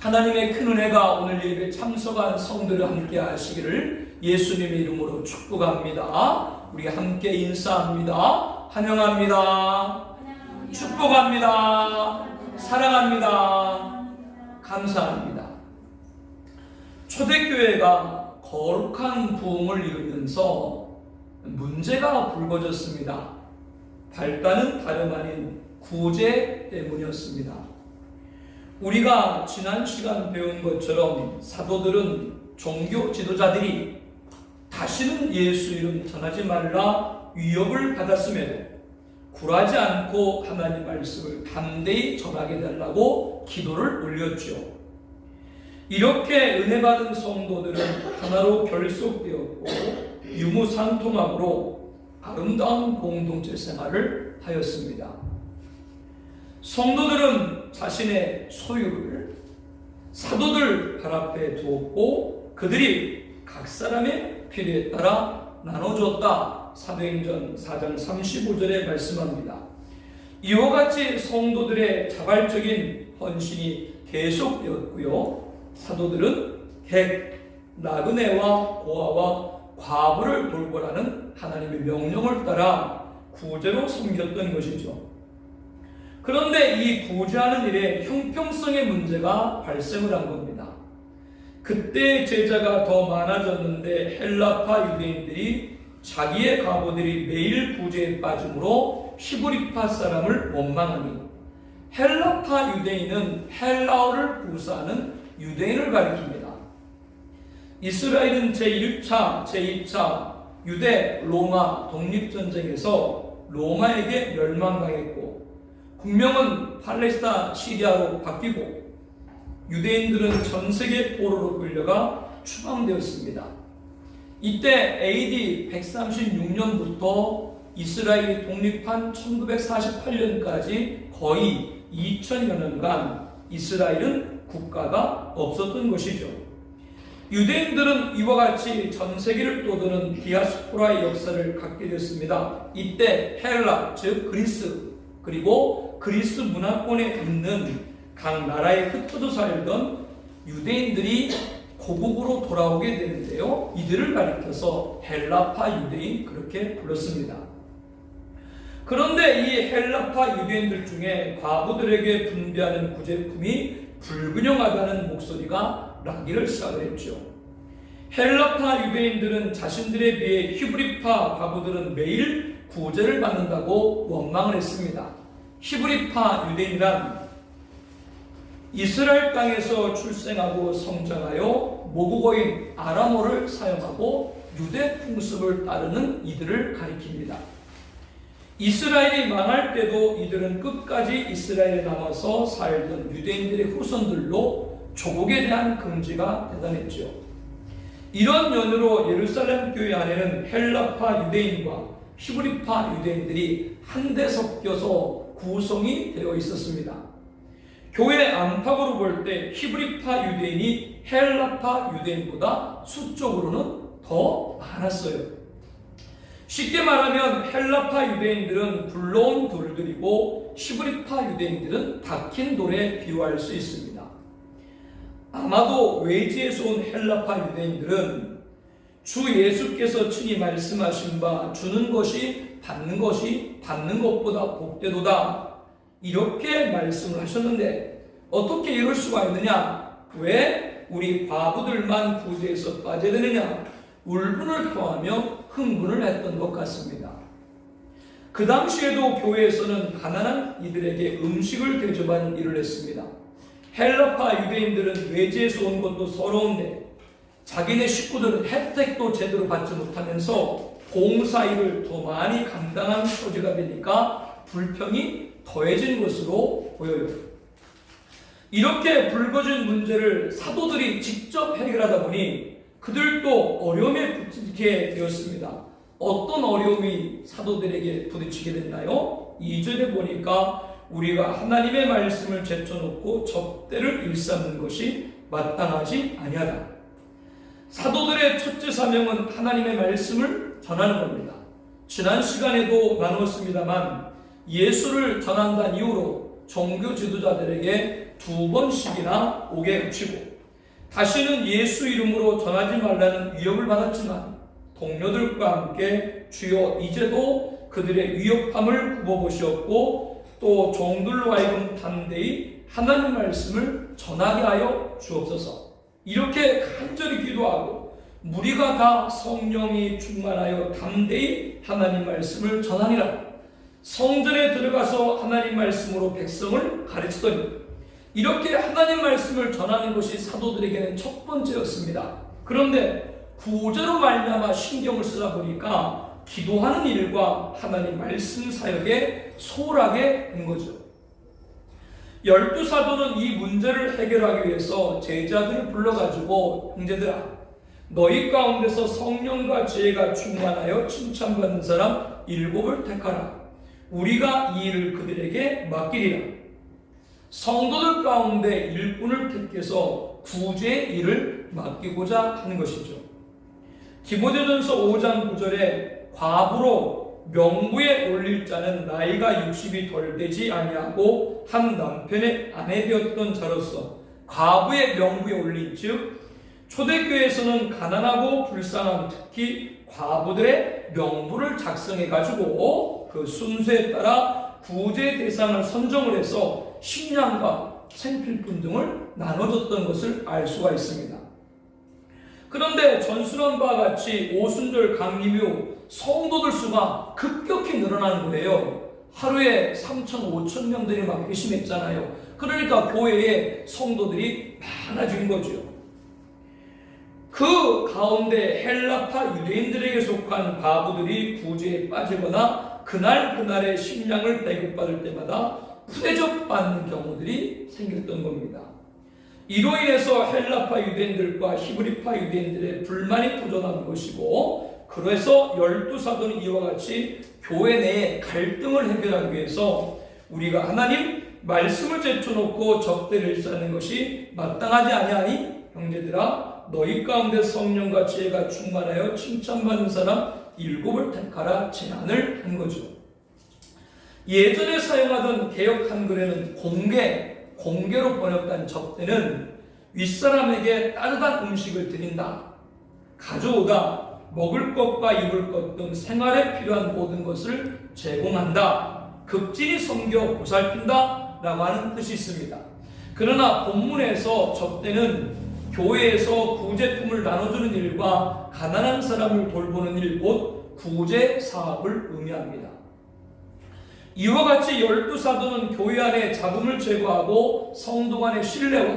하나님의 큰 은혜가 오늘 예배 참석한 성도들 함께 하시기를 예수님의 이름으로 축복합니다. 우리 함께 인사합니다. 환영합니다. 축복합니다. 사랑합니다. 감사합니다. 초대교회가 거룩한 부흥을 이루면서 문제가 불거졌습니다. 발단은 다름 아닌 구제 때문이었습니다. 우리가 지난 시간 배운 것처럼 사도들은 종교 지도자들이 다시는 예수 이름 전하지 말라 위협을 받았음에도 굴하지 않고 하나님 말씀을 담대히 전하게 달라고 기도를 올렸죠. 이렇게 은혜 받은 성도들은 하나로 결속되었고 유무상통합으로 아름다운 공동체 생활을 하였습니다. 성도들은 자신의 소유를 사도들 발 앞에 두었고 그들이 각 사람의 필요에 따라 나눠줬다. 사도행전 4장 35절에 말씀합니다. 이와 같이 성도들의 자발적인 헌신이 계속되었고요. 사도들은 객, 나그네와 고아와 과부를 돌보라는 하나님의 명령을 따라 구제로 섬겼던 것이죠. 그런데 이 구제하는 일에 형평성의 문제가 발생을 한 겁니다. 그때 제자가 더 많아졌는데 헬라파 유대인들이 자기의 과부들이 매일 구제에 빠짐으로 히브리파 사람을 원망하니, 헬라파 유대인은 헬라어를 구사하는 유대인을 가리킵니다. 이스라엘은 제1차, 제2차 유대 로마 독립전쟁에서 로마에게 멸망당했고 국명은 팔레스타 시리아로 바뀌고 유대인들은 전세계 포로로 끌려가 추방되었습니다. 이때 AD 136년부터 이스라엘이 독립한 1948년까지 거의 2000여 년간 이스라엘은 국가가 없었던 것이죠. 유대인들은 이와 같이 전 세계를 떠도는 디아스포라의 역사를 갖게 됐습니다. 이때 헬라, 즉 그리스, 그리고 그리스 문화권에 있는 각 나라에 흩어져 살던 유대인들이 고국으로 돌아오게 되는데요. 이들을 가리켜서 헬라파 유대인 그렇게 불렀습니다. 그런데 이 헬라파 유대인들 중에 과부들에게 분배하는 구제품이 불균형하다는 목소리가 나기를 시작을 했죠. 헬라파 유대인들은 자신들에 비해 히브리파 과부들은 매일 구제를 받는다고 원망을 했습니다. 히브리파 유대인이란 이스라엘 땅에서 출생하고 성장하여 모국어인 아람어를 사용하고 유대 풍습을 따르는 이들을 가리킵니다. 이스라엘이 망할 때도 이들은 끝까지 이스라엘에 남아서 살던 유대인들의 후손들로 조국에 대한 긍지가 대단했죠. 이런 연유로 예루살렘 교회 안에는 헬라파 유대인과 히브리파 유대인들이 한데 섞여서 구성이 되어 있었습니다. 교회 안팎으로 볼 때 히브리파 유대인이 헬라파 유대인보다 수적으로는 더 많았어요. 쉽게 말하면 헬라파 유대인들은 굴러온 돌들이고 히브리파 유대인들은 박힌 돌에 비유할 수 있습니다. 아마도 외지에서 온 헬라파 유대인들은 주 예수께서 친히 말씀하신 바 주는 것이 받는 것보다 복되도다 이렇게 말씀을 하셨는데 어떻게 이럴 수가 있느냐? 왜 우리 과부들만 구제에서 빠져야 되느냐? 울분을 토하며 흥분을 했던 것 같습니다. 그 당시에도 교회에서는 가난한 이들에게 음식을 대접하는 일을 했습니다. 헬라파 유대인들은 외지에서 온 것도 서러운데 자기네 식구들은 혜택도 제대로 받지 못하면서 봉사일을 더 많이 감당하는 처지가 되니까 불평이 더해진 것으로 보여요. 이렇게 불거진 문제를 사도들이 직접 해결하다 보니 그들도 어려움에 부딪히게 되었습니다. 어떤 어려움이 사도들에게 부딪히게 됐나요? 2절에 보니까 우리가 하나님의 말씀을 제쳐놓고 접대를 일삼는 것이 마땅하지 아니하다. 사도들의 첫째 사명은 하나님의 말씀을 전하는 겁니다. 지난 시간에도 나누었습니다만 예수를 전한다는 이유로 종교 지도자들에게 2번씩이나 옥에 갇히고 다시는 예수 이름으로 전하지 말라는 위협을 받았지만 동료들과 함께 주여 이제도 그들의 위협함을 굽어보시었고 또 종들로 하여금 담대히 하나님 말씀을 전하게 하여 주옵소서. 이렇게 간절히 기도하고 무리가 다 성령이 충만하여 담대히 하나님 말씀을 전하니라. 성전에 들어가서 하나님 말씀으로 백성을 가르치더니 이렇게 하나님 말씀을 전하는 것이 사도들에게는 첫 번째였습니다. 그런데 구제로 말미암아 신경을 쓰다 보니까 기도하는 일과 하나님 말씀 사역에 소홀하게 된 거죠. 12사도는 이 문제를 해결하기 위해서 제자들을 불러가지고 형제들아 너희 가운데서 성령과 지혜가 충만하여 칭찬받는 사람 7을 택하라. 우리가 이 일을 그들에게 맡기리라. 성도들 가운데 일꾼을 택해서 구제의 일을 맡기고자 하는 것이죠. 디모데전서 5장 9절에 과부로 명부에 올릴 자는 나이가 60이 덜 되지 아니하고 한 남편의 아내 되었던 자로서 과부의 명부에 올린 즉 초대교회에서는 가난하고 불쌍한 특히 과부들의 명부를 작성해 가지고 그 순서에 따라 구제 대상을 선정을 해서 식량과 생필품 등을 나눠줬던 것을 알 수가 있습니다. 그런데 전순원 바와 같이 오순절 강림 이후 성도들 수가 급격히 늘어나는 거예요. 하루에 3천, 5천 명들이 막 회심했잖아요. 그러니까 교회에 성도들이 많아진 거죠. 그 가운데 헬라파 유대인들에게 속한 과부들이 구제에 빠지거나 그날의 식량을 배급받을 때마다 푸대접받는 경우들이 생겼던 겁니다. 이로 인해서 헬라파 유대인들과 히브리파 유대인들의 불만이 터져나온 것이고 그래서 12사도는 이와 같이 교회 내에 갈등을 해결하기 위해서 우리가 하나님 말씀을 제쳐놓고 적대를 일사하는 것이 마땅하지 아니하니 형제들아 너희 가운데 성령과 지혜가 충만하여 칭찬받는 사람 7을 택하라 제안을 한 거죠. 예전에 사용하던 개역 한글에는 공개로 번역한 접대는 윗사람에게 따뜻한 음식을 드린다, 가져오다, 먹을 것과 입을 것 등 생활에 필요한 모든 것을 제공한다, 극진히 섬겨 보살핀다 라고 하는 뜻이 있습니다. 그러나 본문에서 접대는 교회에서 구제품을 나눠주는 일과 가난한 사람을 돌보는 일, 곧 구제 사업을 의미합니다. 이와 같이 12사도는 교회 안에 잡음을 제거하고 성도 간의 신뢰와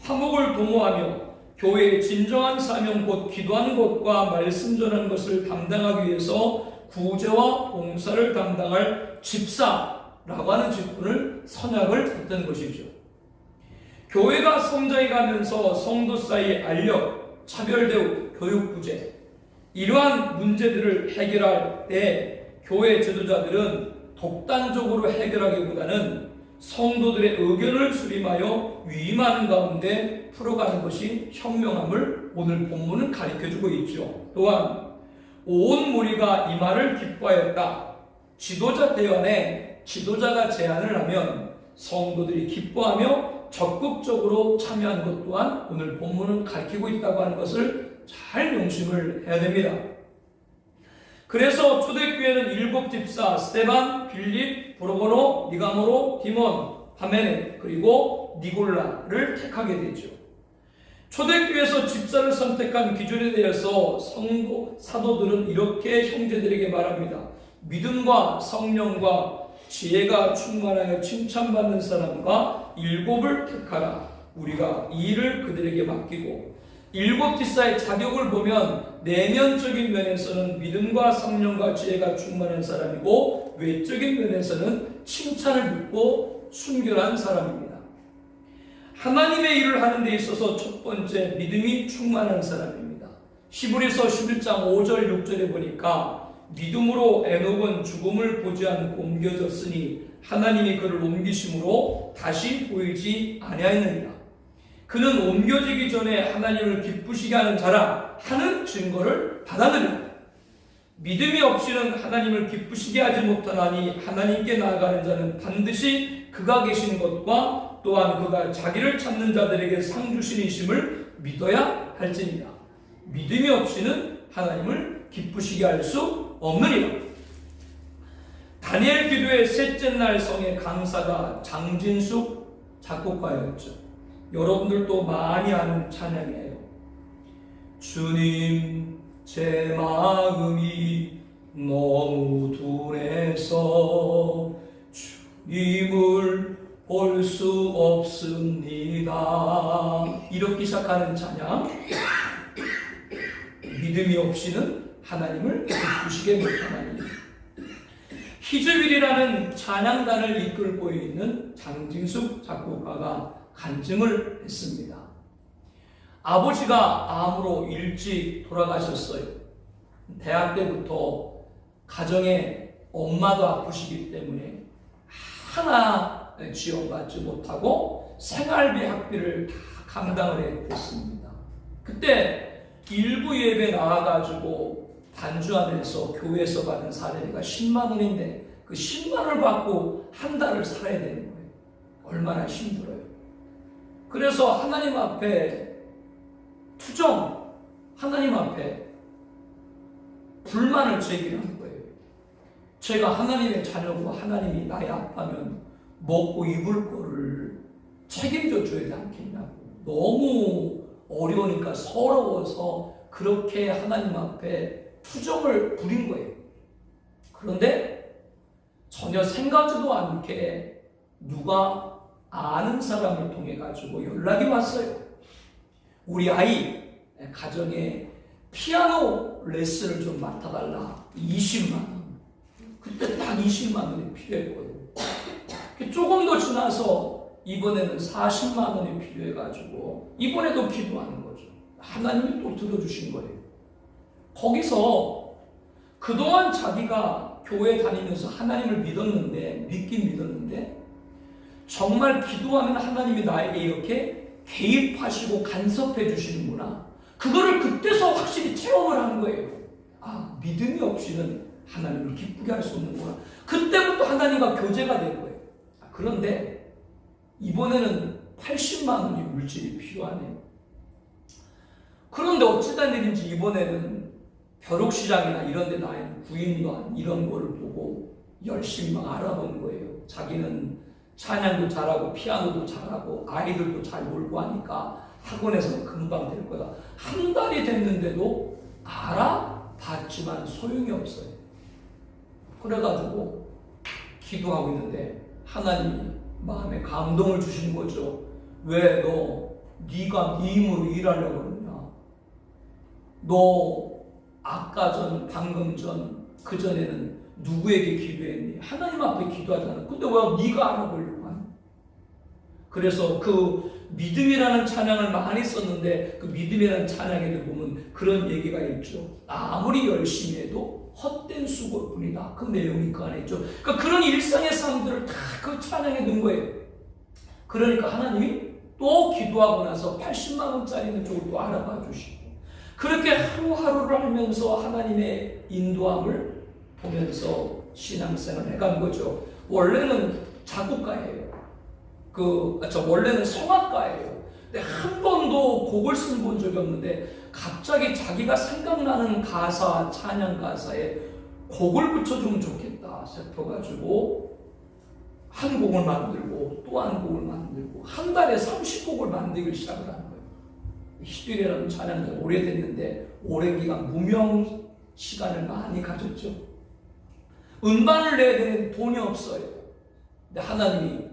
화목을 도모하며 교회의 진정한 사명 곧 기도하는 것과 말씀 전하는 것을 담당하기 위해서 구제와 봉사를 담당할 집사라고 하는 직분을 선약을 했던 것이죠. 교회가 성장해 가면서 성도 사이의 알력, 차별대우, 교육부재 이러한 문제들을 해결할 때 교회 지도자들은 독단적으로 해결하기보다는 성도들의 의견을 수렴하여 위임하는 가운데 풀어가는 것이 현명함을 오늘 본문은 가르쳐주고 있죠. 또한 온 무리가 이 말을 기뻐하였다. 지도자 대언에 지도자가 제안을 하면 성도들이 기뻐하며 적극적으로 참여하는 것 또한 오늘 본문은 가르치고 있다고 하는 것을 잘 명심을 해야 됩니다. 그래서 초대교회는 7집사 스데반, 빌립, 브로보노, 니가모로, 디몬, 파메네 그리고 니골라를 택하게 되죠. 초대교회에서 집사를 선택한 기준에 대해서 사도들은 이렇게 형제들에게 말합니다. 믿음과 성령과 지혜가 충만하여 칭찬받는 사람과 7을 택하라. 우리가 이 일을 그들에게 맡기고 7집사의 자격을 보면 내면적인 면에서는 믿음과 성령과 지혜가 충만한 사람이고 외적인 면에서는 칭찬을 듣고 순결한 사람입니다. 하나님의 일을 하는 데 있어서 첫 번째 믿음이 충만한 사람입니다. 히브리서 11장 5절 6절에 보니까 믿음으로 에녹은 죽음을 보지 않고 옮겨졌으니 하나님이 그를 옮기심으로 다시 보이지 아니하였느니라. 그는 옮겨지기 전에 하나님을 기쁘시게 하는 자라 하는 증거를 받아들입니다. 믿음이 없이는 하나님을 기쁘시게 하지 못하나니 하나님께 나아가는 자는 반드시 그가 계신 것과 또한 그가 자기를 찾는 자들에게 상 주신이심을 믿어야 할지니라. 믿음이 없이는 하나님을 기쁘시게 할 수 없느니라. 다니엘 기도의 셋째 날 성의 강사가 장진숙 작곡가였죠. 여러분들도 많이 아는 찬양이에요. 주님, 제 마음이 너무 둔해서 주님을 볼 수 없습니다. 이렇게 시작하는 찬양. 믿음이 없이는 하나님을 기쁘시게 못하나니. 희즈윌이라는 찬양단을 이끌고 있는 장진숙 작곡가가 간증을 했습니다. 아버지가 암으로 일찍 돌아가셨어요. 대학 때부터 가정에 엄마도 아프시기 때문에 하나 지원받지 못하고 생활비 학비를 다 감당을 했습니다. 그때 일부 예배 나와가지고 반주하면서 교회에서 받은 사례비가 10만 원인데 그 10만 원을 받고 한 달을 살아야 되는 거예요. 얼마나 힘들어요. 그래서 하나님 앞에 투정, 하나님 앞에 불만을 제기하는 거예요. 제가 하나님의 자녀고 하나님이 나의 아빠면 먹고 입을 거를 책임져 줘야 되지 않겠냐고. 너무 어려우니까 서러워서 그렇게 하나님 앞에 투정을 부린 거예요. 그런데 전혀 생각지도 않게 누가 아는 사람을 통해 가지고 연락이 왔어요. 우리 아이 가정에 피아노 레슨을 좀 맡아달라. 20만 원. 그때 딱 20만 원이 필요했거든요. 조금 더 지나서 이번에는 40만 원이 필요해가지고 이번에도 기도하는 거죠. 하나님이 또 들어주신 거예요. 거기서 그동안 자기가 교회 다니면서 하나님을 믿긴 믿었는데 정말 기도하면 하나님이 나에게 이렇게 개입하시고 간섭해 주시는구나. 그거를 그때서 확실히 체험을 한 거예요. 아, 믿음이 없이는 하나님을 기쁘게 할 수 없는구나. 그때부터 하나님과 교제가 된 거예요. 그런데 이번에는 80만 원이 물질이 필요하네요. 그런데 어찌된 일인지 이번에는 벼룩시장이나 이런 데 나인 구인관 이런 거를 보고 열심히 막 알아본 거예요. 자기는 찬양도 잘하고 피아노도 잘하고 아이들도 잘 놀고 하니까 학원에서는 금방 될 거다. 한 달이 됐는데도 알아봤지만 소용이 없어요. 그래가지고 기도하고 있는데 하나님이 마음에 감동을 주시는 거죠. 왜 네가 네 힘으로 일하려고 그러냐. 너 아까 전 방금 전 그전에는 누구에게 기도했니? 하나님 앞에 기도하잖아. 근데 왜 네가 알아보려고 하니? 그래서 그 믿음이라는 찬양을 많이 썼는데 그 믿음이라는 찬양에도 보면 그런 얘기가 있죠. 아무리 열심히 해도 헛된 수고뿐이다. 그 내용이 그 안에 있죠. 그러니까 그런 일상의 삶들을 다 그 찬양에 넣은 거예요. 그러니까 하나님이 또 기도하고 나서 80만 원짜리 쪽을 또 알아봐 주시고 그렇게 하루하루를 하면서 하나님의 인도함을 보면서 신앙생활을 해간 거죠. 원래는 작곡가예요. 원래는 성악가예요. 근데 한 번도 곡을 쓴 본 적이 없는데 갑자기 자기가 생각나는 가사, 찬양 가사에 곡을 붙여주면 좋겠다 싶어가지고 한 곡을 만들고 또 한 곡을 만들고 한 달에 30곡을 만들기 시작을 한 거예요. 희주이라는 찬양가 오래됐는데 오랜 기간 무명 시간을 많이 가졌죠. 음반을 내야 되는 돈이 없어요. 근데 하나님이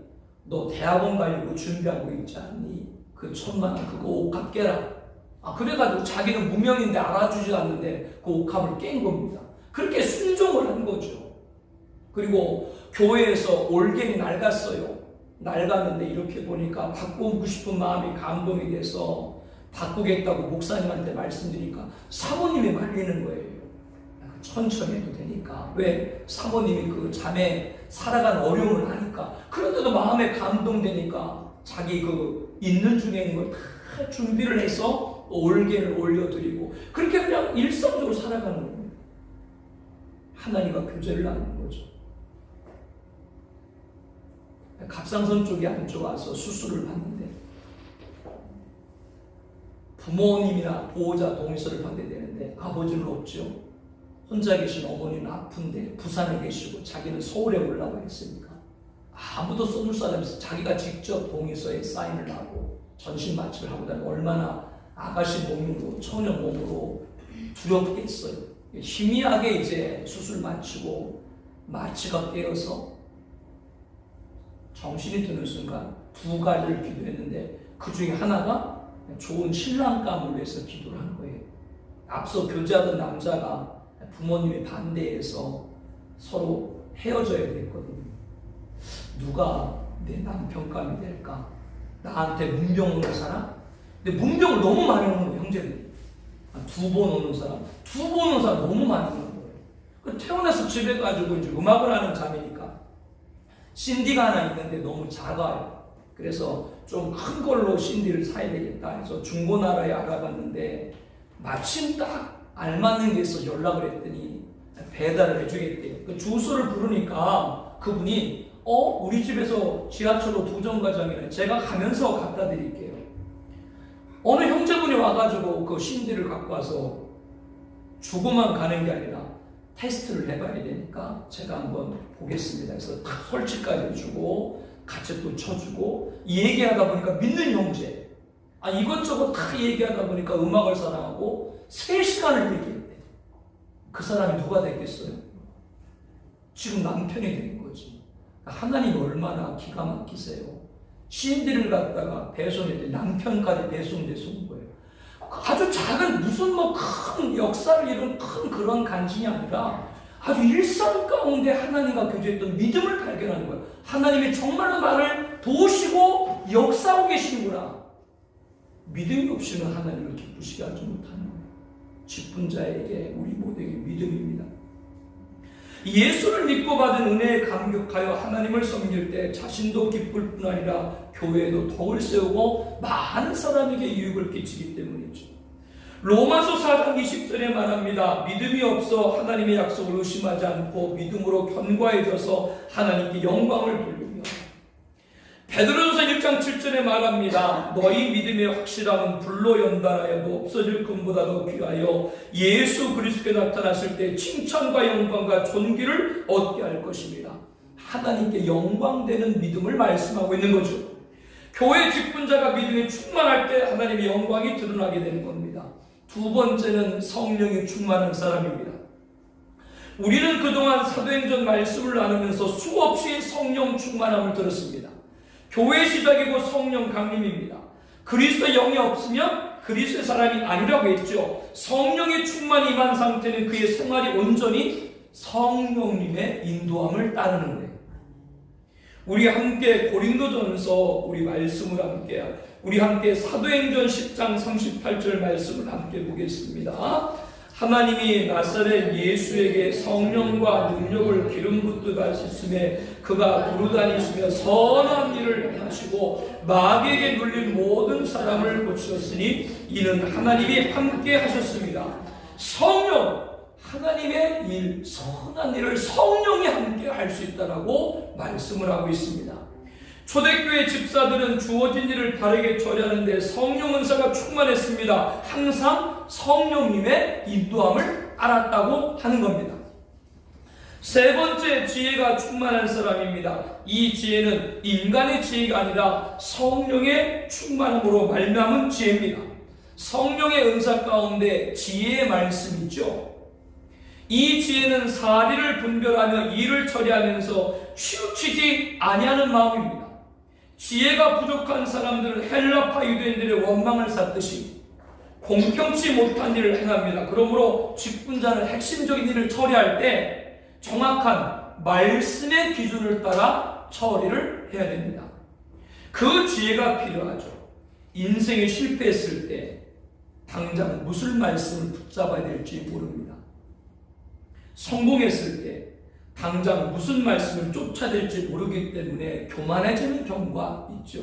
너 대학원 가려고 준비하고 있지 않니? 그 1,000만 원 그거 옷값 깨라. 그래가지고 자기는 무명인데 알아주지 않는데 그 옷값을 깬 겁니다. 그렇게 순종을 한 거죠. 그리고 교회에서 올갱이 낡았어요. 낡았는데 이렇게 보니까 바꾸고 싶은 마음이 감동이 돼서 바꾸겠다고 목사님한테 말씀드리니까 사모님이 말리는 거예요. 천천히 해도 되니까. 왜? 사모님이 그 자매 살아간 어려움을 아니까. 그런데도 마음에 감동되니까 자기 그 있는 중에 있는 걸 다 준비를 해서 올개를 올려드리고 그렇게 그냥 일상적으로 살아가는 거예요. 하나님과 교제를 나누는 거죠. 갑상선 쪽이 안 좋아서 수술을 받는데 부모님이나 보호자 동의서를 받아야 되는데 아버지는 없죠. 혼자 계신 어머니는 아픈데 부산에 계시고 자기는 서울에 올라가 있으니까 아무도 써줄 사람이 없어. 자기가 직접 동의서에 사인을 하고 전신 마취를 하고 다니고 얼마나 아가씨 몸으로 처녀 몸으로 두렵겠어요. 희미하게 이제 수술 마치고 마취가 깨어서 정신이 드는 순간 두 가지를 기도했는데 그 중에 하나가 좋은 신랑감을 위해서 기도를 한 거예요. 앞서 교제하던 남자가 부모님의 반대해서 서로 헤어져야 됐거든요. 누가 내 남편감이 될까? 나한테 문병 오는 사람? 근데 문병을 너무 많이 오는 거예요, 형제들이. 두 번 오는 사람, 두 번 오는 사람 너무 많이 오는 거예요. 태어나서 집에 가지고 이제 음악을 하는 자매니까 CD가 하나 있는데 너무 작아요. 그래서 좀 큰 걸로 CD를 사야 되겠다 해서 중고나라에 알아봤는데 마침 딱 알맞는 게 있어서 연락을 했더니 배달을 해주겠대요. 그 주소를 부르니까 그분이 우리 집에서 지하철로 2정거장이네. 제가 가면서 갖다 드릴게요. 어느 형제분이 와가지고 그 CD를 갖고 와서 주고만 가는 게 아니라 테스트를 해봐야 되니까 제가 한번 보겠습니다. 그래서 딱 설치까지 해주고 같이 또 쳐주고 얘기하다 보니까 믿는 형제. 이것저것 다 얘기하다 보니까 음악을 사랑하고 3시간을 얘기했대. 그 사람이 누가 됐겠어요? 지금 남편이 된 거지. 하나님 얼마나 기가 막히세요. CD를 갖다가 배송했더니 남편까지 배송돼서 온 거예요. 아주 작은 무슨 큰 역사를 이룬 큰 그런 간증이 아니라 아주 일상 가운데 하나님과 교제했던 믿음을 발견하는 거예요. 하나님이 정말로 나를 도우시고 역사하고 계시는구나. 믿음이 없이는 하나님을 기쁘시게 하지 못하는 거예요. 기쁜 자에게 우리 모두에게 믿음입니다. 예수를 믿고 받은 은혜에 감격하여 하나님을 섬길 때 자신도 기쁠 뿐 아니라 교회에도 덕을 세우고 많은 사람에게 유익을 끼치기 때문이죠. 로마서 4장 20절에 말합니다. 믿음이 없어 하나님의 약속을 의심하지 않고 믿음으로 견고해져서 하나님께 영광을 돌리며. 베드로전서 1장 7절에 말합니다. 너희 믿음의 확실함은 불로 연단하여도 없어질 금보다 더 귀하여 예수 그리스도께 나타났을 때 칭찬과 영광과 존귀를 얻게 할 것입니다. 하나님께 영광되는 믿음을 말씀하고 있는 거죠. 교회 직분자가 믿음이 충만할 때 하나님의 영광이 드러나게 되는 겁니다. 두 번째는 성령이 충만한 사람입니다. 우리는 그동안 사도행전 말씀을 나누면서 수없이 성령 충만함을 들었습니다. 교회 시작이고 성령 강림입니다. 그리스도의 영이 없으면 그리스도의 사람이 아니라고 했죠. 성령의 충만이 임한 상태는 그의 생활이 온전히 성령님의 인도함을 따르는 거예요. 우리 함께 고린도전서 우리 말씀을 우리 함께 사도행전 10장 38절 말씀을 함께 보겠습니다. 하나님이 나사렛 예수에게 성령과 능력을 기름 붓듯 하셨음에 그가 두루다니시며 선한 일을 하시고 마귀에게 눌린 모든 사람을 고치셨으니 이는 하나님이 함께 하셨습니다. 성령, 하나님의 일, 선한 일을 성령이 함께 할 수 있다라고 말씀을 하고 있습니다. 초대교회 집사들은 주어진 일을 바르게 처리하는데 성령 은사가 충만했습니다. 항상 성령님의 인도함을 알았다고 하는 겁니다. 세 번째 지혜가 충만한 사람입니다. 이 지혜는 인간의 지혜가 아니라 성령의 충만함으로 말미암은 지혜입니다. 성령의 은사 가운데 지혜의 말씀이 있죠. 이 지혜는 사리를 분별하며 일을 처리하면서 치우치지 아니하는 마음입니다. 지혜가 부족한 사람들은 헬라파 유대인들의 원망을 샀듯이 공평치 못한 일을 행합니다. 그러므로 직분자는 핵심적인 일을 처리할 때 정확한 말씀의 기준을 따라 처리를 해야 됩니다. 그 지혜가 필요하죠. 인생에 실패했을 때 당장 무슨 말씀을 붙잡아야 될지 모릅니다. 성공했을 때 당장 무슨 말씀을 쫓아야 될지 모르기 때문에 교만해지는 경우가 있죠.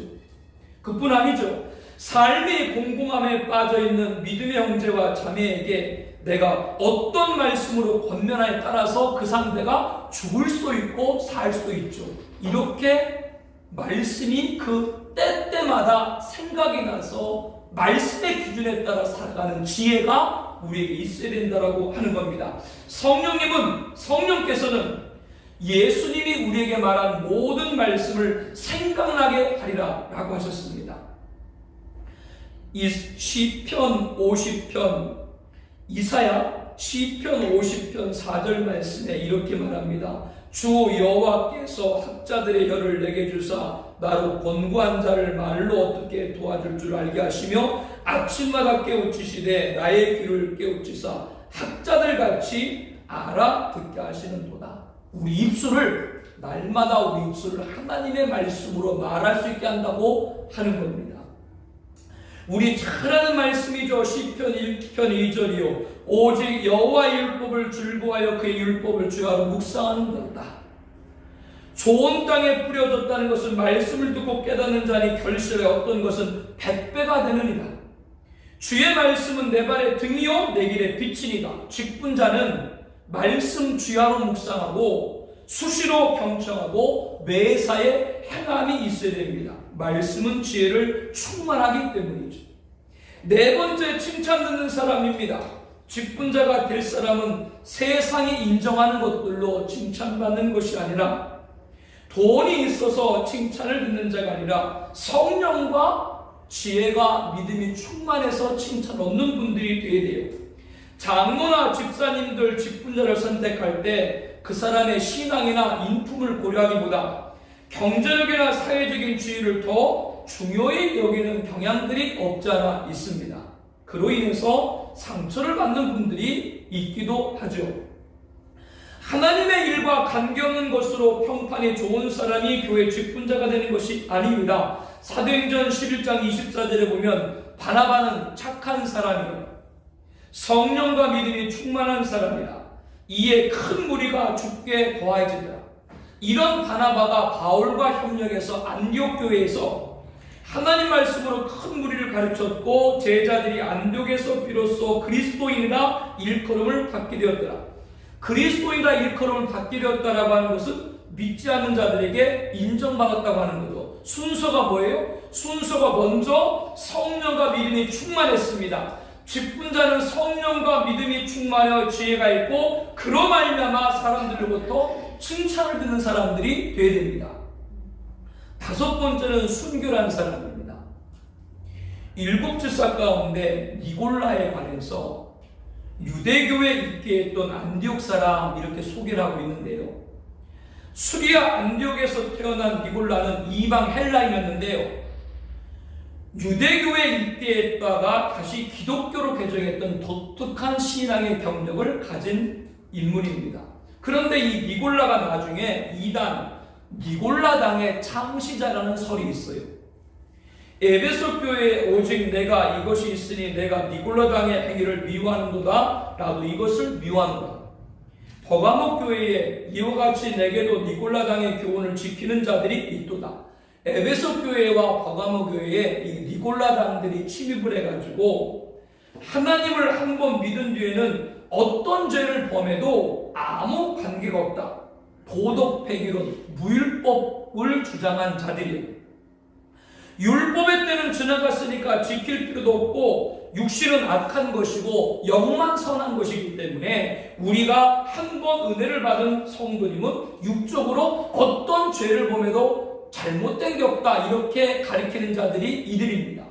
그뿐 아니죠. 삶의 공공함에 빠져있는 믿음의 형제와 자매에게 내가 어떤 말씀으로 권면하에 따라서 그 상대가 죽을 수도 있고 살 수도 있죠. 이렇게 말씀이 그 때때마다 생각이 나서 말씀의 기준에 따라 살아가는 지혜가 우리에게 있어야 된다라고 하는 겁니다. 성령께서는 예수님이 우리에게 말한 모든 말씀을 생각나게 하리라 라고 하셨습니다. 이 시편 50편, 이사야 시편 50편 4절 말씀에 이렇게 말합니다. 주 여호와께서 학자들의 혀를 내게 주사 나로 권고한 자를 말로 어떻게 도와줄 줄 알게 하시며 아침마다 깨우치시되 나의 귀를 깨우치사 학자들 같이 알아듣게 하시는도다. 우리 입술을 날마다 우리 입술을 하나님의 말씀으로 말할 수 있게 한다고 하는 겁니다. 우리 잘 아는 말씀이죠. 시편 1편 2절이요. 오직 여호와의 율법을 즐거워하여 그의 율법을 주야로 묵상하는 것이다. 좋은 땅에 뿌려졌다는 것은 말씀을 듣고 깨닫는 자니 결실에 어떤 것은 100배가 되느니라. 주의 말씀은 내 발의 등이요 내 길의 빛이니라. 직분자는 말씀 주야로 묵상하고 수시로 경청하고 매사에 행함이 있어야 됩니다. 말씀은 지혜를 충만하기 때문이죠. 네 번째, 칭찬 듣는 사람입니다. 직분자가 될 사람은 세상이 인정하는 것들로 칭찬받는 것이 아니라 돈이 있어서 칭찬을 듣는 자가 아니라 성령과 지혜가 믿음이 충만해서 칭찬 얻는 분들이 되어야 돼요. 장로나 집사님들 직분자를 선택할 때 그 사람의 신앙이나 인품을 고려하기보다 경제력이나 사회적인 지위를 더 중요히 여기는 경향들이 없지 않아 있습니다. 그로 인해서 상처를 받는 분들이 있기도 하죠. 하나님의 일과 관계없는 것으로 평판이 좋은 사람이 교회 직분자가 되는 것이 아닙니다. 사도행전 11장 24절에 보면 바나바는 착한 사람이요 성령과 믿음이 충만한 사람이라 이에 큰 무리가 죽게 거하여지더라. 이런 바나바가 바울과 협력해서 안디옥 교회에서 하나님 말씀으로 큰 무리를 가르쳤고 제자들이 안디옥에서 비로소 그리스도인이라 일컬음을 받게 되었더라. 그리스도인이라 일컬음을 받게 되었다라고 하는 것은 믿지 않는 자들에게 인정받았다고 하는 거죠. 순서가 뭐예요? 순서가 먼저 성령과 믿음이 충만했습니다. 직분자는 성령과 믿음이 충만하여 지혜가 있고 그로 말미암아 사람들로부터 칭찬을 듣는 사람들이 되어야 됩니다. 다섯 번째는 순결한 사람입니다. 일곱 지사 가운데 니골라에 관해서 유대교에 있게 했던 안디옥 사람 이렇게 소개를 하고 있는데요. 수리아 안디옥에서 태어난 니골라는 이방 헬라인이었는데요. 유대교에 입대했다가 다시 기독교로 개종했던 독특한 신앙의 경력을 가진 인물입니다. 그런데 이 니골라가 나중에 이단 니골라당의 창시자라는 설이 있어요. 에베소 교회에 오직 내가 이것이 있으니 내가 니골라당의 행위를 미워하는도다 라도 이것을 미워하노라. 버가모 교회에 이와 같이 내게도 니골라당의 교훈을 지키는 자들이 있도다. 에베소 교회와 버가모 교회에 이 니골라당들이 침입을 해가지고 하나님을 한번 믿은 뒤에는 어떤 죄를 범해도 아무 관계가 없다. 도덕 폐기론, 무율법을 주장한 자들이에요. 율법의 때는 지나갔으니까 지킬 필요도 없고 육신은 악한 것이고 영만 선한 것이기 때문에 우리가 한 번 은혜를 받은 성도님은 육적으로 어떤 죄를 범해도 잘못된 게 없다 이렇게 가리키는 자들이 이들입니다.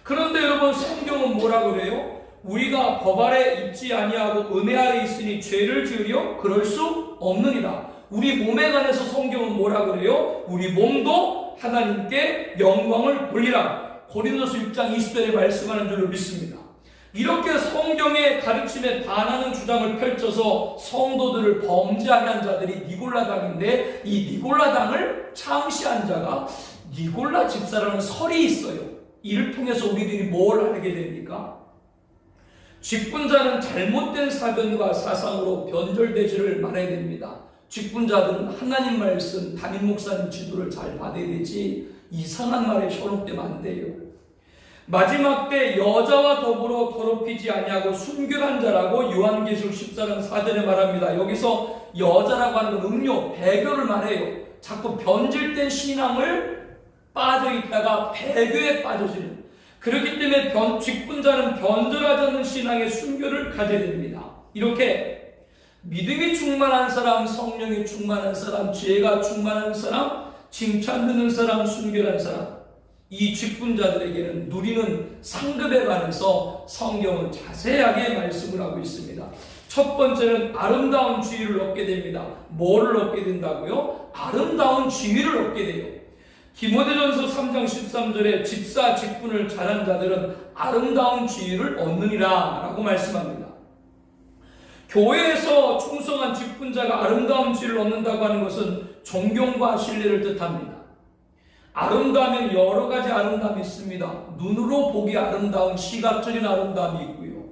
그런데 여러분 성경은 뭐라 그래요? 우리가 법 아래 있지 아니하고 은혜 아래 있으니 죄를 지으려 그럴 수 없느니라. 우리 몸에 관해서 성경은 뭐라 그래요? 우리 몸도 하나님께 영광을 돌리라. 고린도서 6장 20절에 말씀하는 줄로 믿습니다. 이렇게 성경의 가르침에 반하는 주장을 펼쳐서 성도들을 범죄하게 한 자들이 니골라당인데 이 니골라당을 창시한 자가 니골라 집사라는 설이 있어요. 이를 통해서 우리들이 뭘 알게 됩니까? 직분자는 잘못된 사변과 사상으로 변절되지를 말아야 됩니다. 직분자들은 하나님 말씀, 담임 목사님 지도를 잘 받아야 되지 이상한 말에 현혹되면 안 돼요. 마지막 때 여자와 더불어 더럽히지 아니하고 순결한 자라고 요한계시록 14장 4절에 말합니다. 여기서 여자라고 하는 건 음료, 배교를 말해요. 자꾸 변질된 신앙을 빠져 있다가 배교에 빠져지는, 그렇기 때문에 직분자는 변절하지 않는 신앙의 순교를 가져야 됩니다. 이렇게 믿음이 충만한 사람, 성령이 충만한 사람, 지혜가 충만한 사람, 칭찬 듣는 사람, 순결한 사람, 이 직분자들에게는 누리는 상급에 관해서 성경은 자세하게 말씀을 하고 있습니다. 첫 번째는 아름다운 지위를 얻게 됩니다. 뭐를 얻게 된다고요? 아름다운 지위를 얻게 돼요. 디모데전서 3장 13절에 집사 직분을 잘한 자들은 아름다운 지위를 얻느니라 라고 말씀합니다. 교회에서 충성한 직분자가 아름다운 지위를 얻는다고 하는 것은 존경과 신뢰를 뜻합니다. 아름다움에는 여러 가지 아름다움이 있습니다. 눈으로 보기 아름다운 시각적인 아름다움이 있고요,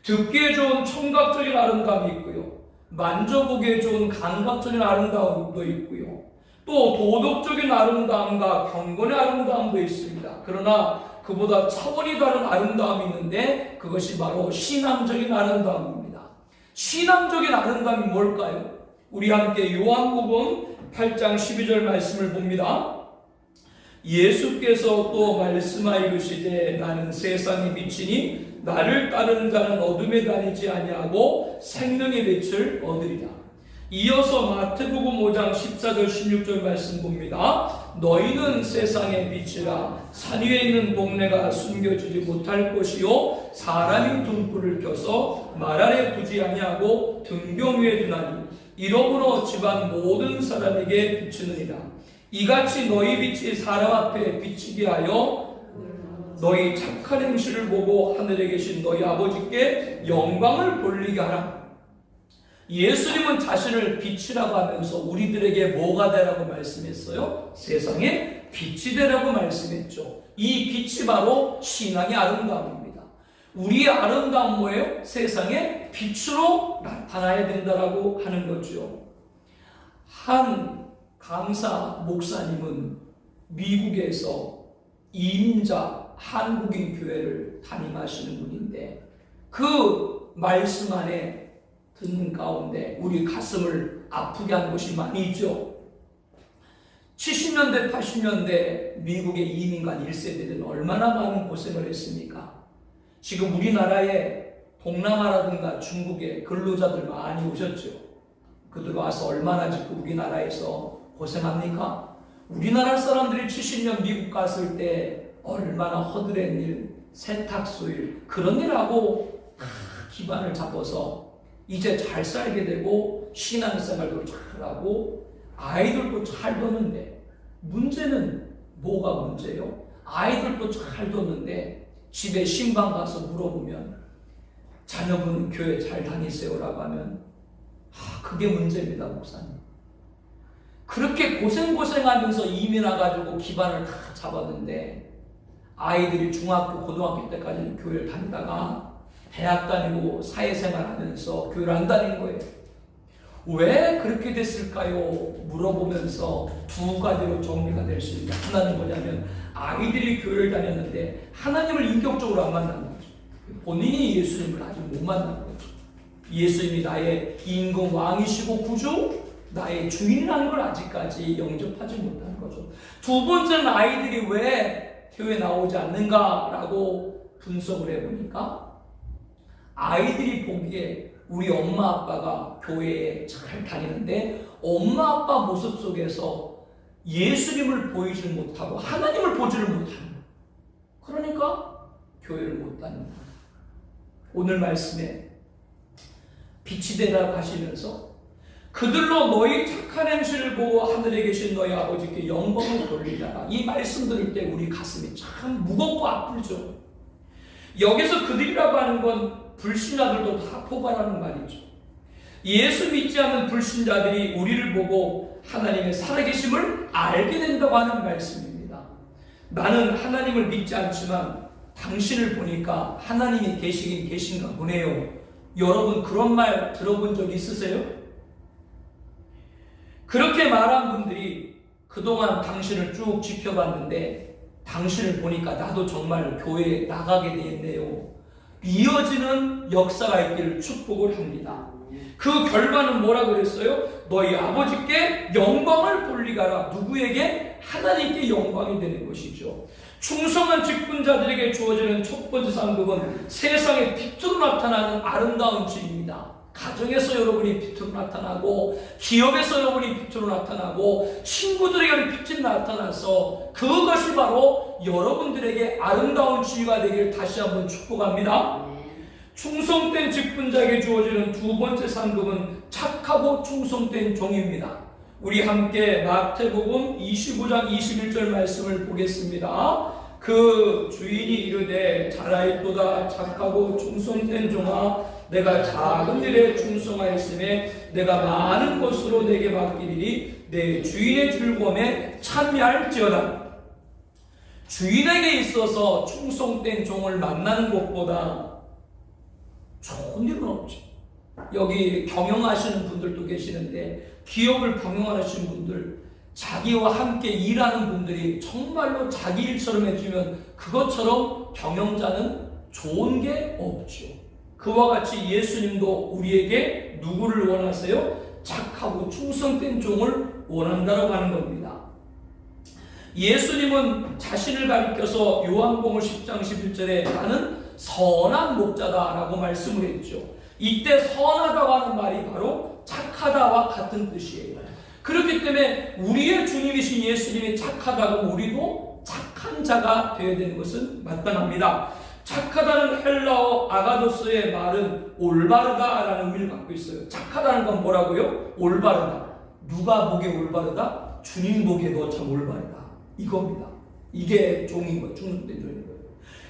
듣기에 좋은 청각적인 아름다움이 있고요, 만져보기에 좋은 감각적인 아름다움도 있고요, 또 도덕적인 아름다움과 경건의 아름다움도 있습니다. 그러나 그보다 차원이 다른 아름다움이 있는데 그것이 바로 신앙적인 아름다움입니다. 신앙적인 아름다움이 뭘까요? 우리 함께 요한복음 8장 12절 말씀을 봅니다. 예수께서 또 말씀하여 이르시되 나는 세상의 빛이니 나를 따르는 자는 어둠에 다니지 아니하고 생명의 빛을 얻으리라. 이어서 마태복음 5장 14절 16절 말씀 봅니다. 너희는 세상의 빛이라. 산 위에 있는 동네가 숨겨지지 못할 것이요 사람이 등불을 켜서 말 아래 두지 아니하고 등경 위에 두나니 이러므로 집안 모든 사람에게 비추느니라. 이같이 너희 빛이 사람 앞에 비치게 하여 너희 착한 행실을 보고 하늘에 계신 너희 아버지께 영광을 돌리게 하라. 예수님은 자신을 빛이라고 하면서 우리들에게 뭐가 되라고 말씀했어요? 세상에 빛이 되라고 말씀했죠. 이 빛이 바로 신앙의 아름다움입니다. 우리의 아름다움 뭐예요? 세상에 빛으로 나타나야 된다라고 하는 거죠. 한 강사 목사님은 미국에서 이민자 한국인 교회를 담임하시는 분인데 그 말씀 안에 듣는 가운데 우리 가슴을 아프게 한 것이 많이 있죠. 70년대 80년대 미국의 이민간 1세대들은 얼마나 많은 고생을 했습니까? 지금 우리나라에 동남아라든가 중국에 근로자들 많이 오셨죠. 그들 와서 얼마나 지금 우리나라에서 고생합니까? 우리나라 사람들이 70년 미국 갔을 때 얼마나 허드렛 일, 세탁소 일, 그런 일하고 기반을 잡아서 이제 잘 살게 되고 신앙생활도 잘하고 아이들도 잘 뒀는데, 문제는 뭐가 문제예요? 아이들도 잘 뒀는데 집에 신방 가서 물어보면 자녀분은 교회 잘 다니세요라고 하면 그게 문제입니다. 목사님, 그렇게 고생하면서 이민 와가지고 기반을 다 잡았는데 아이들이 중학교 고등학교 때까지는 교회를 다니다가 대학 다니고 사회생활 하면서 교회를 안 다닌 거예요. 왜 그렇게 됐을까요? 물어보면서 두 가지로 정리가 될 수 있습니다. 하나는 뭐냐면 아이들이 교회를 다녔는데 하나님을 인격적으로 안 만난 거죠. 본인이 예수님을 아직 못 만난 거죠. 예수님이 나의 임금 왕이시고 구주, 나의 주인이라는 걸 아직까지 영접하지 못한 거죠. 두 번째는 아이들이 왜 교회 나오지 않는가라고 분석을 해보니까 아이들이 보기에 우리 엄마 아빠가 교회에 잘 다니는데 엄마 아빠 모습 속에서 예수님을 보이질 못하고 하나님을 보지를 못하는 거예요. 그러니까 교회를 못 다닙니다. 오늘 말씀에 빛이 되라고 하시면서 그들로 너희 착한 행실을 보고 하늘에 계신 너희 아버지께 영광을 돌리라. 이 말씀 들을 때 우리 가슴이 참 무겁고 아프죠. 여기서 그들이라고 하는 건 불신자들도 다 포괄하는 말이죠. 예수 믿지 않는 불신자들이 우리를 보고 하나님의 살아계심을 알게 된다고 하는 말씀입니다. 나는 하나님을 믿지 않지만 당신을 보니까 하나님이 계시긴 계신가 보네요. 여러분 그런 말 들어본 적 있으세요? 그렇게 말한 분들이 그동안 당신을 쭉 지켜봤는데 당신을 보니까 나도 정말 교회에 나가게 되었네요. 이어지는 역사가 있기를 축복을 합니다. 그 결과는 뭐라 그랬어요? 너희 아버지께 영광을 돌리가라. 누구에게? 하나님께 영광이 되는 것이죠. 충성한 직분자들에게 주어지는 첫 번째 상급은 세상에 빛으로 나타나는 아름다운 질입니다. 가정에서 여러분이 빛으로 나타나고, 기업에서 여러분이 빛으로 나타나고, 친구들에게 빛이 나타나서 그것이 바로 여러분들에게 아름다운 지위가 되기를 다시 한번 축복합니다. 충성된 직분자에게 주어지는 두 번째 상급은 착하고 충성된 종입니다. 우리 함께 마태복음 25장 21절 말씀을 보겠습니다. 그 주인이 이르되 잘하였도다 착하고 충성된 종아, 내가 작은 일에 충성하였음에 내가 많은 것으로 내게 맡기리니 내 주인의 즐거움에 참여할지어다. 주인에게 있어서 충성된 종을 만나는 것보다 좋은 일은 없지. 여기 경영하시는 분들도 계시는데, 기업을 경영하시는 분들, 자기와 함께 일하는 분들이 정말로 자기 일처럼 해주면 그것처럼 경영자는 좋은 게 없죠. 그와 같이 예수님도 우리에게 누구를 원하세요? 착하고 충성된 종을 원한다고 하는 겁니다. 예수님은 자신을 가리켜서 요한복음 10장 11절에 나는 선한 목자다라고 말씀을 했죠. 이때 선하다고 하는 말이 바로 착하다와 같은 뜻이에요. 그렇기 때문에 우리의 주님이신 예수님이 착하다고 우리도 착한 자가 되어야 되는 것은 마땅합니다. 착하다는 헬라어 아가도스의 말은 올바르다라는 의미를 갖고 있어요. 착하다는 건 뭐라고요? 올바르다. 누가 보기에 올바르다? 주님 보기에 너 참 올바르다. 이겁니다. 이게 종인 거예요. 충성된 종인 거예요.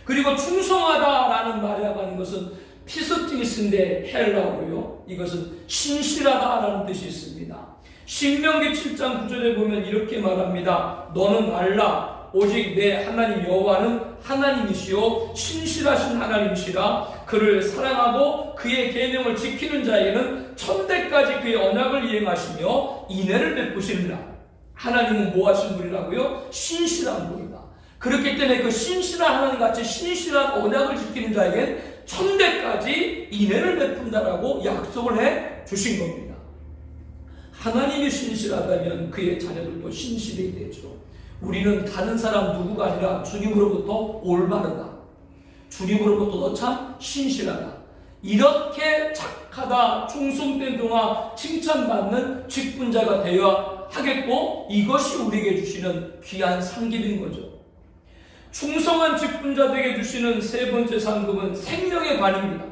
그리고 충성하다라는 말이라고 하는 것은 피스티스인데 헬라어로요. 이것은 신실하다라는 뜻이 있습니다. 신명기 7장 9절에 보면 이렇게 말합니다. 너는 알라 오직 내 하나님 여호와는 하나님이시요 신실하신 하나님이시라. 그를 사랑하고 그의 계명을 지키는 자에게는 천대까지 그의 언약을 이행하시며 인애를 베푸시느니라. 하나님은 뭐 하신 분이라고요? 신실한 분이다. 그렇기 때문에 그 신실한 하나님 같이 신실한 언약을 지키는 자에게는 천대까지 인애를 베푼다라고 약속을 해 주신 겁니다. 하나님이 신실하다면 그의 자녀들도 신실이 되죠. 우리는 다른 사람 누구가 아니라 주님으로부터 올바르다. 주님으로부터 너 참 신실하다. 이렇게 착하다, 충성된 종아 칭찬받는 직분자가 되어야 하겠고, 이것이 우리에게 주시는 귀한 상급인 거죠. 충성한 직분자들에게 주시는 세 번째 상급은 생명의 관입니다.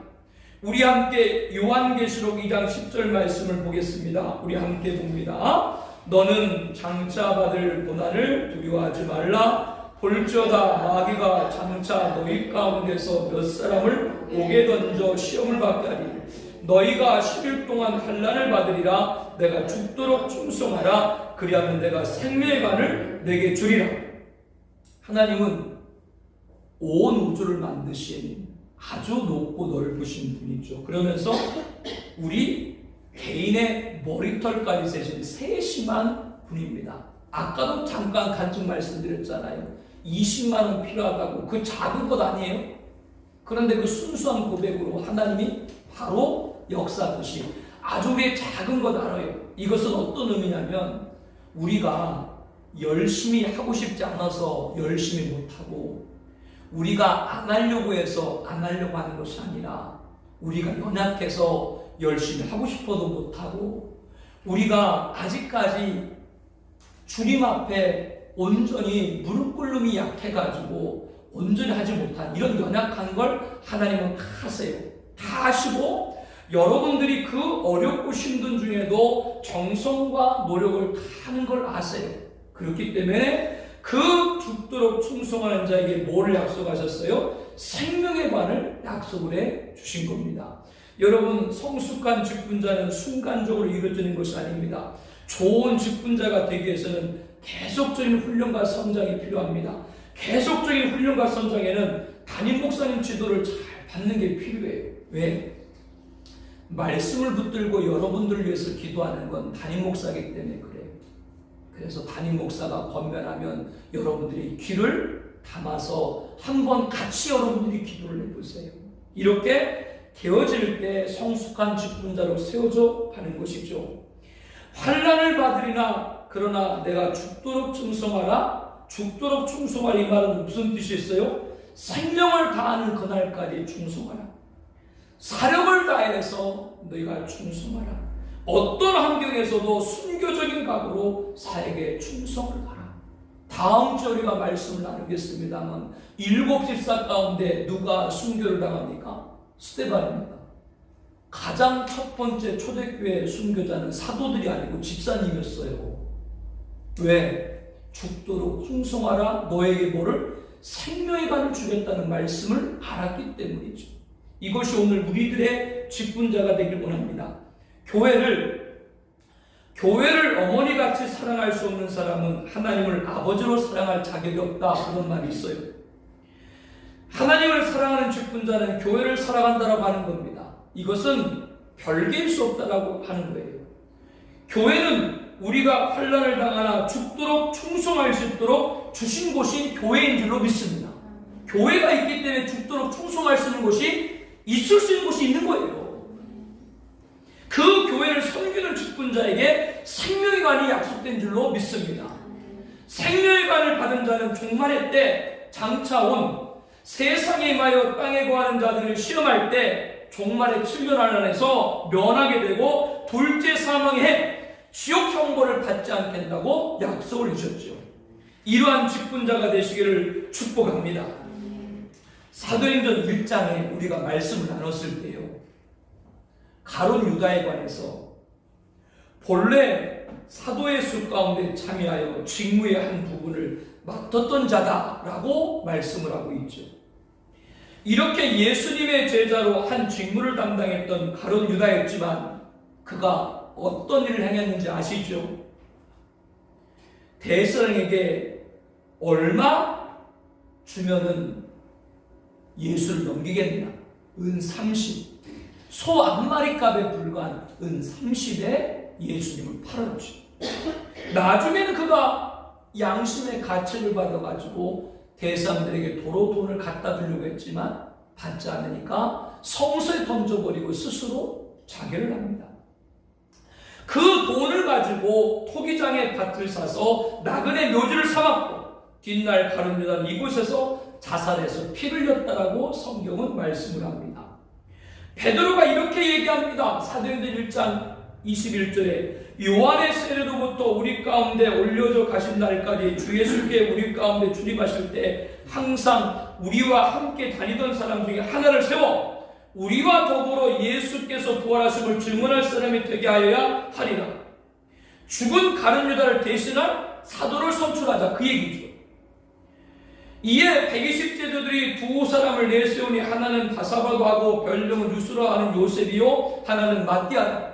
우리 함께 요한계시록 2장 10절 말씀을 보겠습니다. 우리 함께 봅니다. 너는 장차 받을 고난을 두려워하지 말라. 볼지어다 마귀가 장차 너희 가운데서 몇 사람을 옥에 던져 시험을 받게 하리니 너희가 10일 동안 환난을 받으리라. 내가 죽도록 충성하라. 그리하면 내가 생명의 관을 내게 주리라. 하나님은 온 우주를 만드신 아주 높고 넓으신 분이죠. 그러면서 우리 개인의 머리털까지 세신 세심한 분입니다. 아까도 잠깐 간증 말씀드렸잖아요. 20만 원 필요하다고. 그 작은 것 아니에요? 그런데 그 순수한 고백으로 하나님이 바로 역사하듯이 아주 우리의 작은 것 알아요. 이것은 어떤 의미냐면 우리가 열심히 하고 싶지 않아서 열심히 못하고, 우리가 안 하려고 해서 안 하려고 하는 것이 아니라 우리가 연약해서 열심히 하고 싶어도 못하고, 우리가 아직까지 주님 앞에 온전히 무릎 꿇음이 약해가지고 온전히 하지 못한 이런 연약한 걸 하나님은 다 하세요. 다 하시고 여러분들이 그 어렵고 힘든 중에도 정성과 노력을 다 하는 걸 아세요. 그렇기 때문에 그 죽도록 충성하는 자에게 뭐를 약속하셨어요? 생명의 관을 약속을 해 주신 겁니다. 여러분, 성숙한 직분자는 순간적으로 이루어지는 것이 아닙니다. 좋은 직분자가 되기 위해서는 계속적인 훈련과 성장이 필요합니다. 계속적인 훈련과 성장에는 담임 목사님 지도를 잘 받는 게 필요해요. 왜? 말씀을 붙들고 여러분들을 위해서 기도하는 건 담임 목사이기 때문에 그래요. 그래서 담임 목사가 권면하면 여러분들이 귀를 담아서 한번 같이 여러분들이 기도를 해보세요. 이렇게 되어질 때 성숙한 직분자로 세워져 가는 것이죠. 환난을 받으리나 그러나 내가 죽도록 충성하라. 죽도록 충성하라 이 말은 무슨 뜻이 있어요? 생명을 다하는 그날까지 충성하라. 사력을 다해서 너희가 충성하라. 어떤 환경에서도 순교적인 각오로 사에게 충성을 하라. 다음 주에 우리가 말씀을 나누겠습니다만 7 집사 가운데 누가 순교를 당합니까? 스데반입니다. 가장 첫 번째 초대교회 순교자는 사도들이 아니고 집사님이었어요. 왜? 죽도록 충성하라. 너에게 뭐를? 생명의 간을 주겠다는 말씀을 알았기 때문이죠. 이것이 오늘 우리들의 직분자가 되길 원합니다. 교회를 어머니같이 사랑할 수 없는 사람은 하나님을 아버지로 사랑할 자격이 없다. 그런 말이 있어요. 하나님을 사랑하는 직분자는 교회를 사랑한다라고 하는 겁니다. 이것은 별개일 수 없다라고 하는 거예요. 교회는 우리가 환난을 당하나 죽도록 충성할 수 있도록 주신 곳이 교회인 줄로 믿습니다. 교회가 있기 때문에 죽도록 충성할 수 있는 곳이 있을 수 있는 곳이 있는 거예요. 그 교회를 섬기는 직분자에게 생명의 관이 약속된 줄로 믿습니다. 생명의 관을 받은 자는 종말의 때 장차 온 세상에 임하여 땅에 거하는 자들을 시험할 때 종말의 7년 안에서 면하게 되고 둘째 사망의 해 지옥 형벌을 받지 않겠다고 약속을 주셨죠. 이러한 직분자가 되시기를 축복합니다. 사도행전 1장에 우리가 말씀을 나눴을 때요, 가룟 유다에 관해서 본래 사도의 수 가운데 참여하여 직무의 한 부분을 맡았던 자다라고 말씀을 하고 있죠. 이렇게 예수님의 제자로 한 직무를 담당했던 가룟 유다였지만 그가 어떤 일을 행했는지 아시죠? 대성에게 얼마 주면은 예수를 넘기겠느냐? 은 30. 소 한 마리 값에 불과한 은 30에 예수님을 팔았죠. 나중에는 그가 양심의 가책을 받아가지고 대사람들에게 도로 돈을 갖다 주려고 했지만 받지 않으니까 성소에 던져버리고 스스로 자결을 합니다. 그 돈을 가지고 토기장의 밭을 사서 나그네 묘지를 삼았고 뒷날 가룟 유다는 이곳에서 자살해서 피를 흘렸다라고 성경은 말씀을 합니다. 베드로가 이렇게 얘기합니다. 사도행전 1장 21절에 요한의 세례로부터 우리 가운데 올려져 가신 날까지 주 예수께 우리 가운데 출입하실 때 항상 우리와 함께 다니던 사람 중에 하나를 세워 우리와 더불어 예수께서 부활하심을 증언할 사람이 되게 하여야 하리라. 죽은 가룟 유다를 대신할 사도를 선출하자, 그 얘기죠. 이에 120제자들이 두 사람을 내세우니 하나는 바사바도 하고 별명은 루스라 하는 요셉이요 하나는 마띠아라.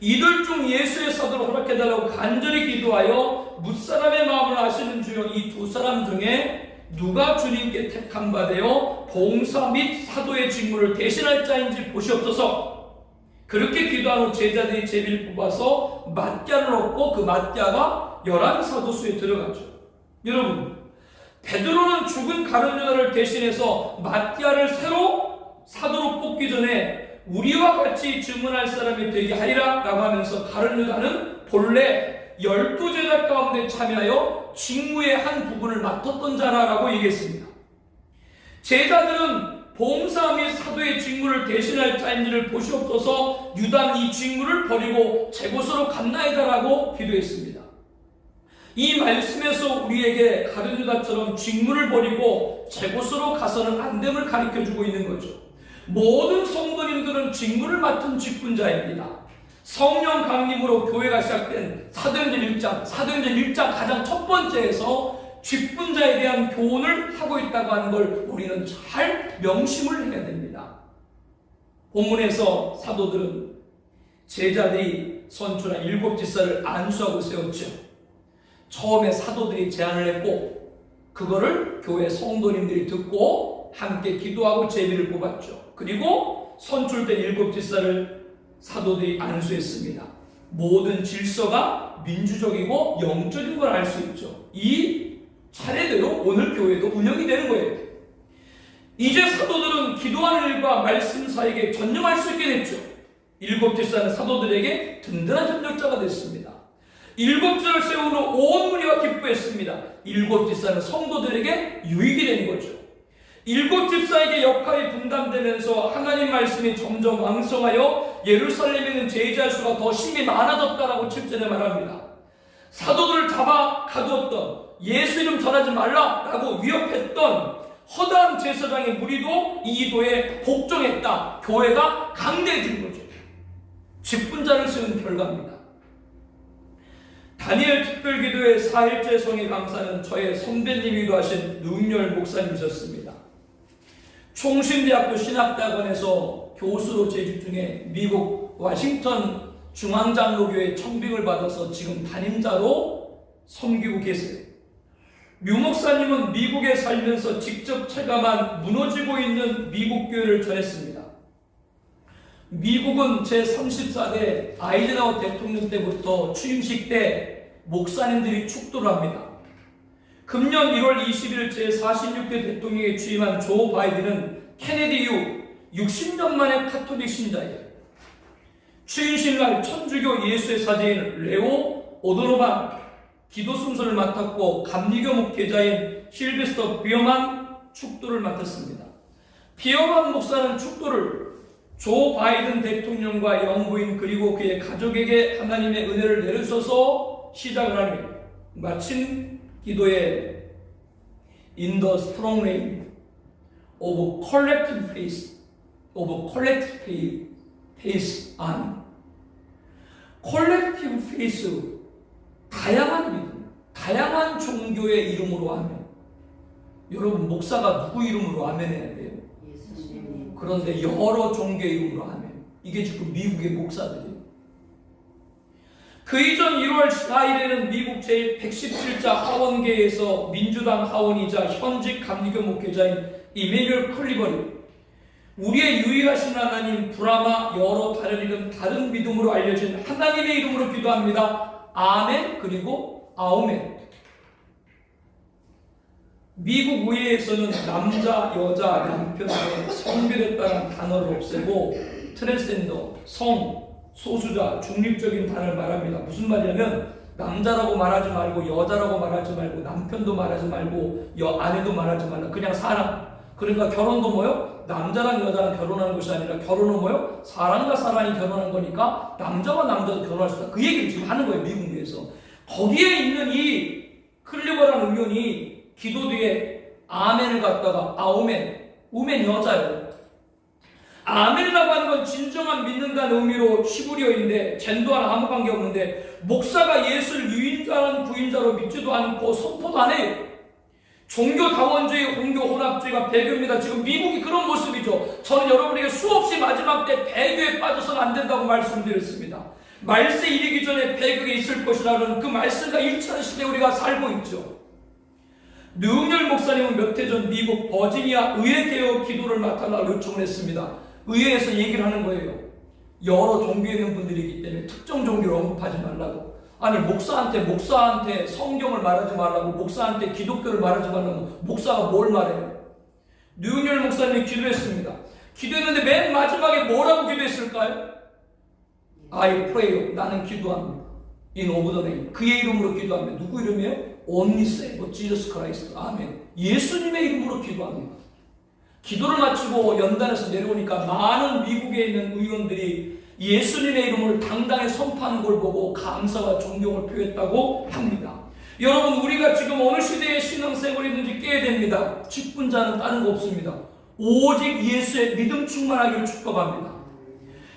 이들 중 예수의 사도를 허락해달라고 간절히 기도하여 뭇사람의 마음을 아시는 주여 이 두 사람 중에 누가 주님께 택함 받아요 봉사 및 사도의 직무를 대신할 자인지 보시옵소서. 그렇게 기도한 후 제자들이 제비를 뽑아서 마띠아를 얻고 그 마띠아가 11사도수에 들어가죠. 여러분, 베드로는 죽은 가룟 유다를 대신해서 마띠아를 새로 사도로 뽑기 전에 우리와 같이 증언할 사람이 되게 하리라 라고 하면서 가룟 유다는 본래 12제자 가운데 참여하여 직무의 한 부분을 맡았던 자라고 얘기했습니다. 제자들은 봉사 및 사도의 직무를 대신할 자인지를 보시옵소서. 유다는 이 직무를 버리고 제 곳으로 갔나이다라고 기도했습니다. 이 말씀에서 우리에게 가룟 유다처럼 직무를 버리고 제 곳으로 가서는 안 됨을 가르쳐주고 있는 거죠. 모든 성도님들은 직무를 맡은 직분자입니다. 성령 강림으로 교회가 시작된 사도행전 1장 가장 첫 번째에서 직분자에 대한 교훈을 하고 있다고 하는 걸 우리는 잘 명심을 해야 됩니다. 본문에서 사도들은 제자들이 선출한 7 지사를 안수하고 세웠죠. 처음에 사도들이 제안을 했고 그거를 교회 성도님들이 듣고 함께 기도하고 제비를 뽑았죠. 그리고 선출된 7 지사를 사도들이 안수했습니다. 모든 질서가 민주적이고 영적인 걸 알 수 있죠. 이 차례대로 오늘 교회도 운영이 되는 거예요. 이제 사도들은 기도하는 일과 말씀 사이에 전념할 수 있게 됐죠. 일곱 집사는 사도들에게 든든한 협력자가 됐습니다. 일곱 집을 세우는 온 무리가 기뻐했습니다. 일곱 집사는 성도들에게 유익이 된 거죠. 일곱 집사에게 역할이 분담되면서 하나님 말씀이 점점 왕성하여 예루살렘에는 제자 수가 더 심히 많아졌다라고 7절에 말합니다. 사도들을 잡아 가두었던, 예수 이름 전하지 말라라고 위협했던 허다한 제사장의 무리도 이 기도에 복종했다. 교회가 강대해진 거죠. 직분자를 세운 결과입니다. 다니엘 특별기도의 4일째 성의 강사는 저의 선배님이기도 하신 류은열 목사님이셨습니다. 총신대학교 신학대학원에서 교수로 재직 중에 미국 워싱턴 중앙장로교회 청빙을 받아서 지금 담임자로 섬기고 계세요. 류 목사님은 미국에 살면서 직접 체감한 무너지고 있는 미국 교회를 전했습니다. 미국은 제34대 아이젠하워 대통령 때부터 취임식 때 목사님들이 축도를 합니다. 금년 1월 20일 제46대 대통령에 취임한 조 바이든은 케네디 이후 60년 만에 카톨릭 신자예요. 취임식 날 천주교 예수의 사제인 레오 오도노반 기도 순서를 맡았고 감리교 목회자인 실베스터 비어만 축도를 맡았습니다. 비어만 목사는 축도를 조 바이든 대통령과 영부인 그리고 그의 가족에게 하나님의 은혜를 내려주셔서 시작을 하며 마친 기도에 In the strong name of collective faith, of collective faith on collective faith, 다양한 믿음, 다양한 종교의 이름으로 하면, 여러분 목사가 누구 이름으로 아멘해야 돼요? 예수님. 그런데 여러 종교의 이름으로 하면, 이게 지금 미국의 목사들이에요. 그 이전 1월 4일에는 미국 제117자 하원계에서 민주당 하원이자 현직 감리교 목회자인 이메뉴얼 클리버리, 우리의 유일하신 하나님 브라마 여러 다른 이름 다른 믿음으로 알려진 하나님의 이름으로 기도합니다. 아멘 그리고 아오멘. 미국 의회에서는 남자, 여자, 남편의 성별에 따른 단어를 없애고 트랜스젠더, 성, 소수자, 중립적인 단어를 말합니다. 무슨 말이냐면 남자라고 말하지 말고 여자라고 말하지 말고 남편도 말하지 말고 아내도 말하지 말라. 그냥 사람. 그러니까 결혼도 뭐요? 남자랑 여자랑 결혼하는 것이 아니라 결혼은 뭐요? 사람과 사람이 결혼한 거니까 남자와 남자도 결혼할 수 있다. 그 얘기를 지금 하는 거예요. 미국 내에서. 거기에 있는 이 클리버라는 의원이 기도 뒤에 아멘을 갖다가 아오멘, 우멘 여자예요. 아멘이라고 하는 건 진정한 믿는다는 의미로 히브리어인데 젠더와는 아무 관계 없는데, 목사가 예수를 유인자는 부인자로 믿지도 않고 선포도 안 해요. 종교다원주의, 종교혼합주의가 배교입니다. 지금 미국이 그런 모습이죠. 저는 여러분에게 수없이 마지막 때 배교에 빠져서는 안 된다고 말씀드렸습니다. 말세 이르기 전에 배교가 있을 것이라는 그 말씀과 일치하는 시대에 우리가 살고 있죠. 류은열 목사님은 몇 해 전 미국 버지니아 의회개혁 기도를 맡아달라고 요청을 했습니다. 의회에서 얘기를 하는 거예요. 여러 종교에 있는 분들이기 때문에 특정 종교를 언급하지 말라고. 아니 목사한테 성경을 말하지 말라고, 목사한테 기독교를 말하지 말라고 목사가 뭘 말해요? 류은열 목사님이 기도했습니다. 기도했는데 맨 마지막에 뭐라고 기도했을까요? I pray, 나는 기도합니다. In of the name, 그의 이름으로 기도합니다. 누구 이름이에요? Only save Jesus Christ. 아멘. 예수님의 이름으로 기도합니다. 기도를 마치고 연단에서 내려오니까 많은 미국에 있는 의원들이 예수님의 이름을 당당히 선포하는 걸 보고 감사와 존경을 표했다고 합니다. 여러분, 우리가 지금 어느 시대의 신앙생활이 있는지 깨야 됩니다. 직분자는 다른 거 없습니다. 오직 예수의 믿음 충만하기를 축복합니다.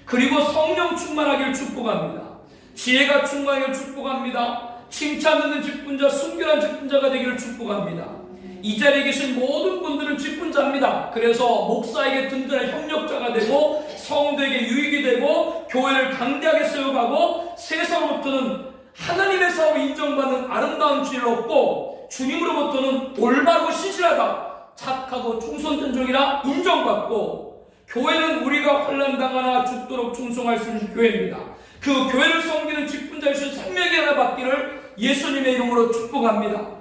그리고 성령 충만하기를 축복합니다. 지혜가 충만하기를 축복합니다. 칭찬 듣는 직분자, 순결한 직분자가 되기를 축복합니다. 이 자리에 계신 모든 분들은 직분자입니다. 그래서 목사에게 든든한 협력자가 되고 성도에게 유익이 되고 교회를 강대하게 세워가고 세상으로부터는 하나님의 사업을 인정받는 아름다운 지혜를 얻고 주님으로부터는 올바르고 신실하다, 착하고 충성된 종이라 인정받고, 교회는 우리가 환난당하나 죽도록 충성할 수 있는 교회입니다. 그 교회를 섬기는 직분자이신 생명의 하나 받기를 예수님의 이름으로 축복합니다.